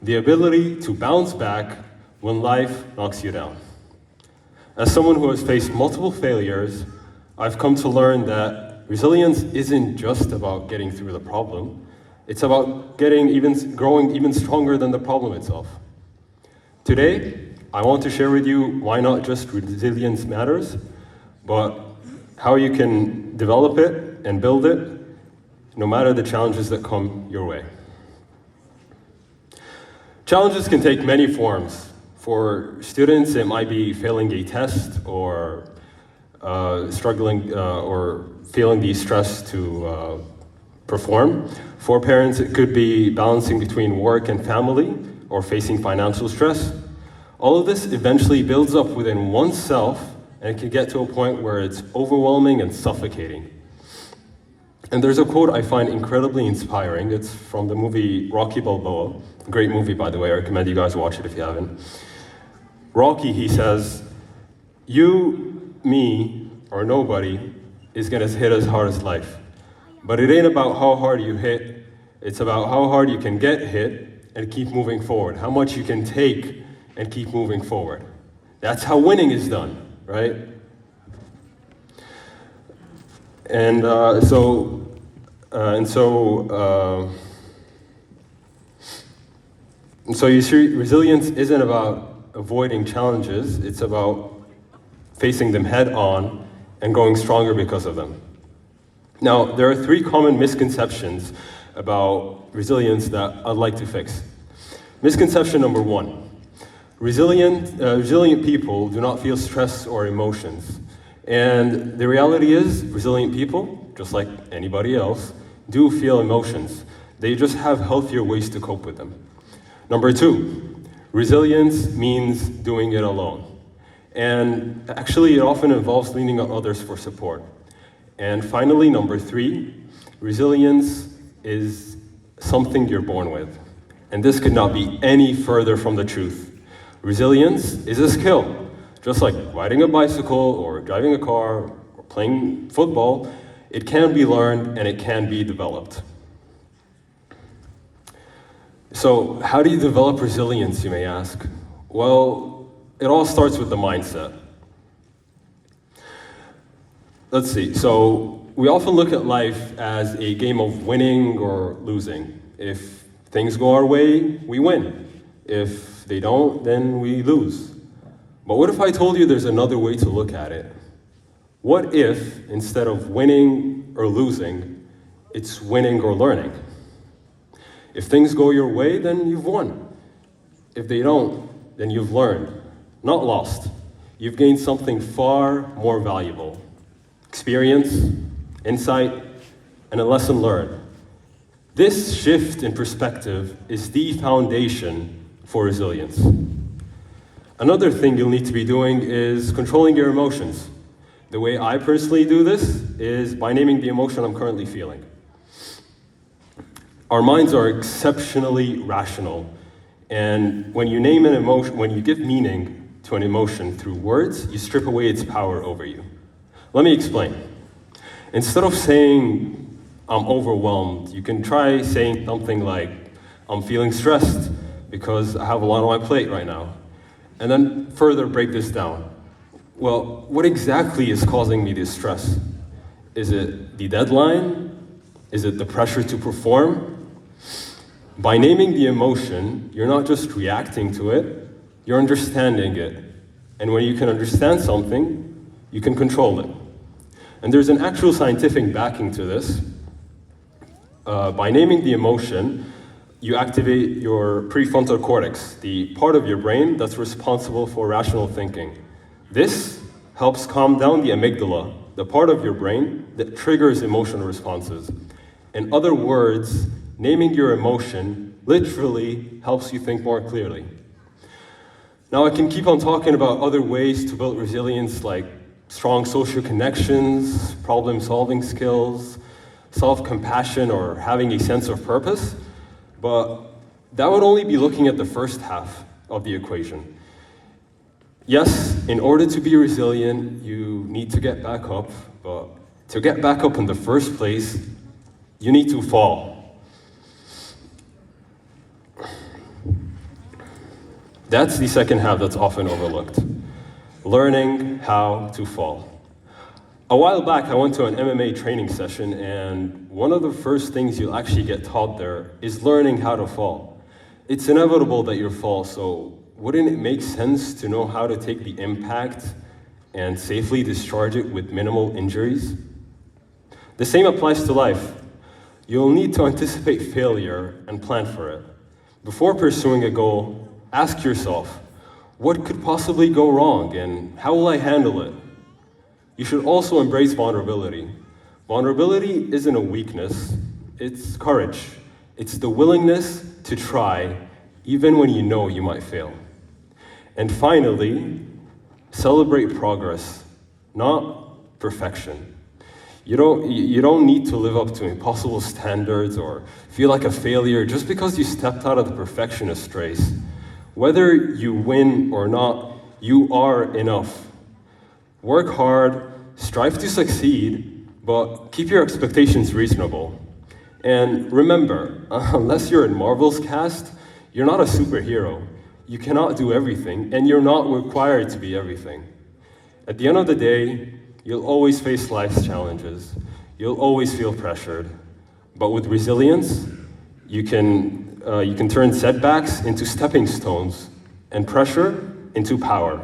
the ability to bounce back when life knocks you down. As someone who has faced multiple failures, I've come to learn that resilience isn't just about getting through the problem, it's about growing even stronger than the problem itself. Today, I want to share with you why not just resilience matters, but how you can develop it and build it no matter the challenges that come your way. Challenges can take many forms. For students, it might be failing a test or struggling or feeling the stress to perform. For parents, it could be balancing between work and family or facing financial stress. All of this eventually builds up within oneself, and it can get to a point where it's overwhelming and suffocating. And there's a quote I find incredibly inspiring. It's from the movie Rocky Balboa. Great movie, by the way. I recommend you guys watch it if you haven't. Rocky, he says, "You, me, or nobody is gonna hit as hard as life. But it ain't about how hard you hit, it's about how hard you can get hit and keep moving forward, how much you can take and keep moving forward. That's how winning is done, right?" And so you see, resilience isn't about avoiding challenges, it's about facing them head on and growing stronger because of them. Now, there are 3 common misconceptions about resilience that I'd like to fix. Misconception number 1, resilient people do not feel stress or emotions. And the reality is, resilient people, just like anybody else, do feel emotions. They just have healthier ways to cope with them. Number 2, resilience means doing it alone. And actually, it often involves leaning on others for support. And finally, number 3, resilience is something you're born with. And this could not be any further from the truth. Resilience is a skill. Just like riding a bicycle or driving a car or playing football, it can be learned and it can be developed. So how do you develop resilience, you may ask? Well, it all starts with the mindset. Let's see, so we often look at life as a game of winning or losing. If things go our way, we win. If they don't, then we lose. But what if I told you there's another way to look at it? What if, instead of winning or losing, it's winning or learning? If things go your way, then you've won. If they don't, then you've learned, not lost. You've gained something far more valuable: experience, insight, and a lesson learned. This shift in perspective is the foundation for resilience. Another thing you'll need to be doing is controlling your emotions. The way I personally do this is by naming the emotion I'm currently feeling. Our minds are exceptionally rational, and when you name an emotion, when you give meaning to an emotion through words, you strip away its power over you. Let me explain. Instead of saying, "I'm overwhelmed," you can try saying something like, "I'm feeling stressed because I have a lot on my plate right now." And then further break this down. Well, what exactly is causing me this stress? Is it the deadline? Is it the pressure to perform? By naming the emotion, you're not just reacting to it, you're understanding it. And when you can understand something, you can control it. And there's an actual scientific backing to this. By naming the emotion, you activate your prefrontal cortex, the part of your brain that's responsible for rational thinking. This helps calm down the amygdala, the part of your brain that triggers emotional responses. In other words, naming your emotion literally helps you think more clearly. Now, I can keep on talking about other ways to build resilience, like strong social connections, problem-solving skills, self-compassion, or having a sense of purpose. But that would only be looking at the first half of the equation. Yes, in order to be resilient, you need to get back up, but to get back up in the first place, you need to fall. That's the second half that's often overlooked. Learning how to fall. A while back, I went to an MMA training session, and one of the first things you'll actually get taught there is learning how to fall. It's inevitable that you'll fall, so wouldn't it make sense to know how to take the impact and safely discharge it with minimal injuries? The same applies to life. You'll need to anticipate failure and plan for it. Before pursuing a goal, ask yourself, what could possibly go wrong and how will I handle it? You should also embrace vulnerability. Vulnerability isn't a weakness, it's courage. It's the willingness to try even when you know you might fail. And finally, celebrate progress, not perfection. You don't need to live up to impossible standards or feel like a failure just because you stepped out of the perfectionist race. Whether you win or not, you are enough. Work hard, strive to succeed, but keep your expectations reasonable. And remember, unless you're in Marvel's cast, you're not a superhero. You cannot do everything, and you're not required to be everything. At the end of the day, you'll always face life's challenges. You'll always feel pressured. But with resilience, you can turn setbacks into stepping stones and pressure into power.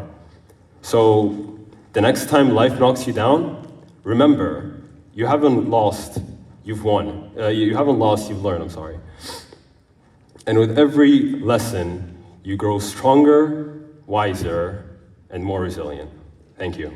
So the next time life knocks you down, remember, you haven't lost, you've won. You haven't lost, you've learned, I'm sorry. And with every lesson, you grow stronger, wiser, and more resilient. Thank you.